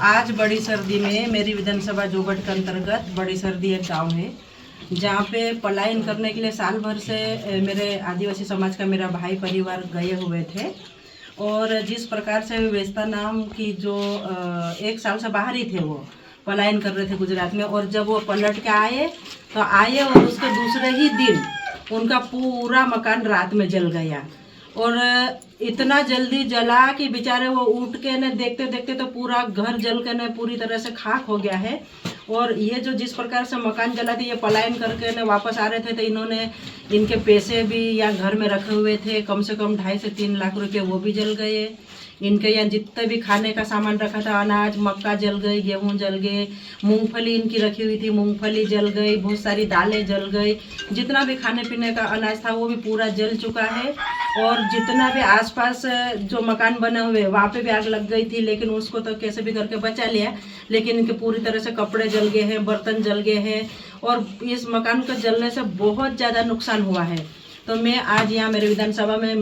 आज बड़ी सर्दी में मेरी विधानसभा जोगढ़ के अंतर्गत बड़ी सर्दी एक गांव है जहाँ पे पलायन करने के लिए साल भर से मेरे आदिवासी समाज का मेरा भाई परिवार गए हुए थे। और जिस प्रकार से व्यवस्था नाम की जो 1 साल से बाहर ही थे, वो पलायन कर रहे थे गुजरात में। और जब वो पलट के आए और उसके दूसरे ही दिन उनका पूरा मकान रात में जल गया। और इतना जल्दी जला कि बेचारे वो उठ के न देखते देखते तो पूरा घर जल के न पूरी तरह से खाक हो गया है। और ये जो जिस प्रकार से मकान जला थे, ये पलायन करके न वापस आ रहे थे, तो इन्होंने इनके पैसे भी या घर में रखे हुए थे, कम से कम 2.5 से 3 लाख रुपए, वो भी जल गए। इनके यहाँ जितने भी खाने का सामान रखा था, अनाज मक्का जल गई, गेहूं जल गए, मूंगफली इनकी रखी हुई थी, मूंगफली जल गई, बहुत सारी दालें जल गई, जितना भी खाने पीने का अनाज था वो भी पूरा जल चुका है। और जितना भी आसपास जो मकान बने हुए वहाँ पे भी आग लग गई थी, लेकिन उसको तो कैसे भी करके बचा लिया। लेकिन इनके पूरी तरह से कपड़े जल गए हैं, बर्तन जल गए हैं, और इस मकान का जलने से बहुत ज़्यादा नुकसान हुआ है। तो मैं आज यहाँ मेरे विधानसभा में,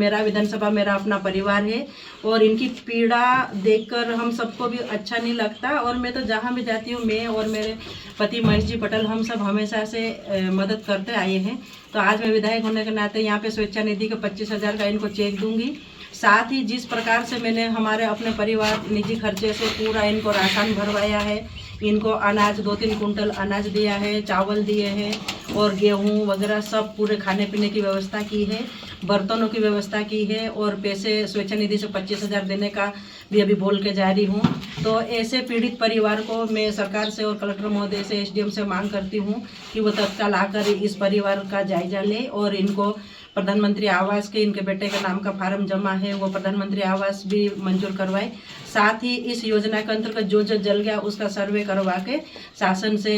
मेरा अपना परिवार है, और इनकी पीड़ा देखकर हम सबको भी अच्छा नहीं लगता। और मैं तो जहाँ भी जाती हूँ, मैं और मेरे पति महेश जी पटेल, हम सब हमेशा से मदद करते आए हैं। तो आज मैं विधायक होने के नाते यहाँ पे स्वेच्छा निधि के 25,000 का इनको चेक दूंगी। साथ ही जिस प्रकार से मैंने हमारे अपने परिवार निजी खर्चे से पूरा इनको राशन भरवाया है, इनको अनाज 2-3 कुंटल अनाज दिया है, चावल दिए हैं, और गेहूं वगैरह सब पूरे खाने पीने की व्यवस्था की है, बर्तनों की व्यवस्था की है, और पैसे स्वेच्छा निधि से 25,000 देने का भी अभी बोल के जा रही हूँ। तो ऐसे पीड़ित परिवार को मैं सरकार से और कलेक्टर महोदय से, SDM से मांग करती हूँ कि वो तत्काल आकर इस परिवार का जायजा ले, और इनको प्रधानमंत्री आवास के, इनके बेटे के नाम का फार्म जमा है, वो प्रधानमंत्री आवास भी मंजूर करवाए। साथ ही इस योजना के अंतर्गत जो जो जल गया उसका सर्वे करवा के शासन से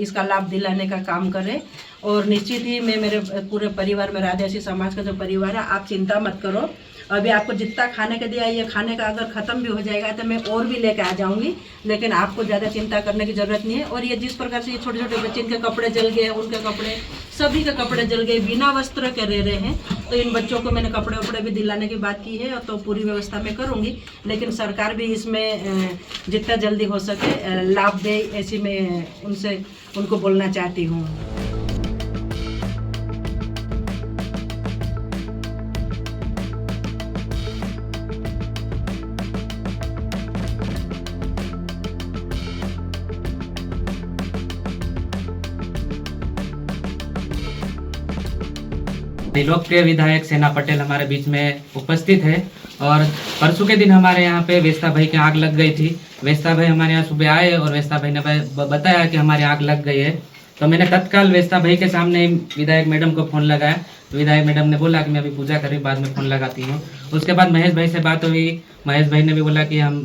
इसका लाभ दिलाने का काम करें। और निश्चित ही मैं मेरे पूरे परिवार, मेरे आदिवासी समाज का जो परिवार है, आप चिंता मत करो। अभी आपको जितना खाने का दिया, ये खाने का अगर ख़त्म भी हो जाएगा तो मैं और भी लेके आ जाऊंगी, लेकिन आपको ज़्यादा चिंता करने की ज़रूरत नहीं है। और ये जिस प्रकार से ये छोटे छोटे बच्चे, इनके कपड़े जल गए, उनके कपड़े, सभी के कपड़े जल गए, बिना वस्त्र के रह रहे हैं। तो इन बच्चों को मैंने कपड़े वपड़े भी दिलाने की बात की है, तो पूरी व्यवस्था मैं करूँगी। लेकिन सरकार भी इसमें जितना जल्दी हो सके लाभ दे, ऐसी मैं उनको बोलना चाहती हूँ। लोकप्रिय विधायक सेना पटेल हमारे बीच में उपस्थित है। और परसों के दिन हमारे यहाँ पे वेस्ता भाई की आग लग गई थी। वेस्ता भाई हमारे यहाँ सुबह आए और वेस्ता भाई ने बताया कि हमारी आग लग गई है। तो मैंने तत्काल वेस्ता भाई के सामने विधायक मैडम को फ़ोन लगाया। तो विधायक मैडम ने बोला कि मैं अभी पूजा कर रही, बाद में फ़ोन लगाती हूँ। उसके बाद महेश भाई से बात हुई। महेश भाई ने भी बोला कि हम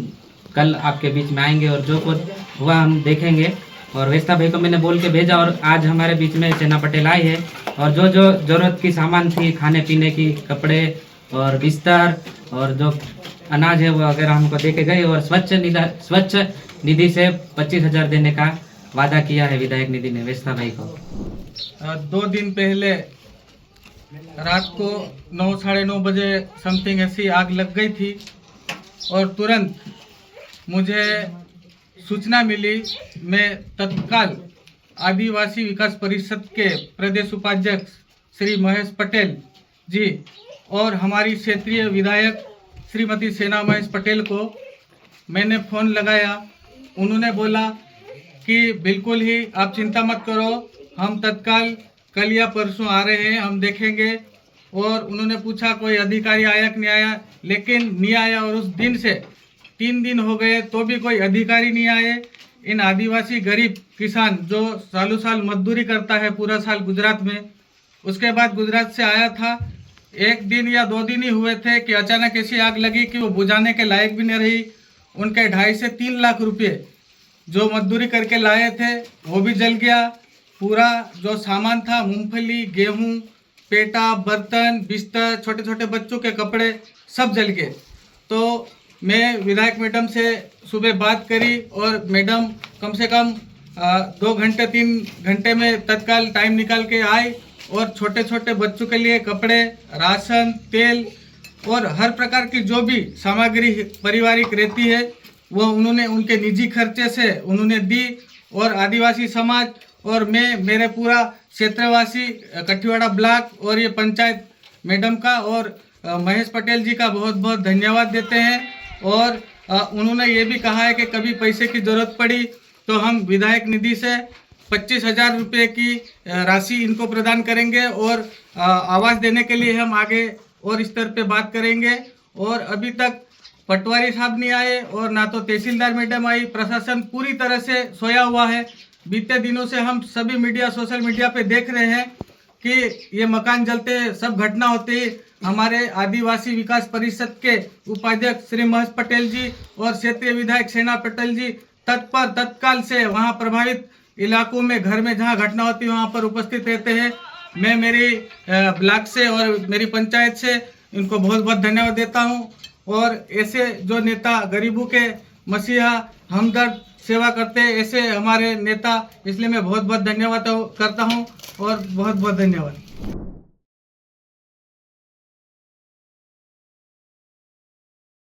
कल आपके बीच में आएंगे और जो कुछ हुआ हम देखेंगे। और वेस्ता भाई को मैंने बोल के भेजा, और आज हमारे बीच में सेना पटेल आई है, और जो जो ज़रूरत की सामान थी, खाने पीने की, कपड़े और बिस्तर और जो अनाज है वो वगैरह हमको दे के गए। और स्वच्छ निधि से 25,000 देने का वादा किया है विधायक निधि ने वेस्ता भाई को। 2 दिन पहले रात को 9, साढ़े 9 बजे समथिंग ऐसी आग लग गई थी, और तुरंत मुझे सूचना मिली। मैं तत्काल आदिवासी विकास परिषद के प्रदेश उपाध्यक्ष श्री महेश पटेल जी और हमारी क्षेत्रीय विधायक श्रीमती सेना महेश पटेल को मैंने फ़ोन लगाया। उन्होंने बोला कि बिल्कुल ही आप चिंता मत करो, हम तत्काल कल या परसों आ रहे हैं, हम देखेंगे। और उन्होंने पूछा कोई अधिकारी आया कि नहीं आया, लेकिन नहीं आया। और उस दिन से 3 दिन हो गए तो भी कोई अधिकारी नहीं आए। इन आदिवासी गरीब किसान जो सालों साल मजदूरी करता है पूरा साल गुजरात में, उसके बाद गुजरात से आया था, 1 दिन या 2 दिन ही हुए थे कि अचानक ऐसी आग लगी कि वो बुझाने के लायक भी नहीं रही। उनके 2.5 से 3 लाख रुपए जो मजदूरी करके लाए थे वो भी जल गया। पूरा जो सामान था, मूंगफली, गेहूं, पेटा, बर्तन, बिस्तर, छोटे छोटे बच्चों के कपड़े सब जल गए। तो मैं विधायक मैडम से सुबह बात करी, और मैडम कम से कम 2 घंटे 3 घंटे में तत्काल टाइम निकाल के आए, और छोटे छोटे बच्चों के लिए कपड़े, राशन, तेल और हर प्रकार की जो भी सामग्री पारिवारिक रहती है वो उन्होंने उनके निजी खर्चे से उन्होंने दी। और आदिवासी समाज और मैं मेरे पूरा क्षेत्रवासी कठियावाड़ा ब्लॉक और ये पंचायत मैडम का और महेश पटेल जी का बहुत बहुत धन्यवाद देते हैं। और उन्होंने ये भी कहा है कि कभी पैसे की ज़रूरत पड़ी तो हम विधायक निधि से 25,000 रुपये की राशि इनको प्रदान करेंगे और आवास देने के लिए हम आगे और स्तर पे बात करेंगे। और अभी तक पटवारी साहब नहीं आए और ना तो तहसीलदार मैडम आई। प्रशासन पूरी तरह से सोया हुआ है। बीते दिनों से हम सभी मीडिया सोशल मीडिया पे देख रहे हैं कि ये मकान जलते सब घटना होती है। हमारे आदिवासी विकास परिषद के उपाध्यक्ष श्री महेश पटेल जी और क्षेत्रीय विधायक सेना पटेल जी तत्काल से वहां प्रभावित इलाकों में घर में जहां घटना होती है वहां पर उपस्थित रहते हैं। मैं मेरी ब्लॉक से और मेरी पंचायत से इनको बहुत बहुत धन्यवाद देता हूं। और ऐसे जो नेता गरीबों के मसीहा हमदर्द सेवा करते हैं ऐसे हमारे नेता, इसलिए मैं बहुत बहुत धन्यवाद करता हूं और बहुत बहुत धन्यवाद।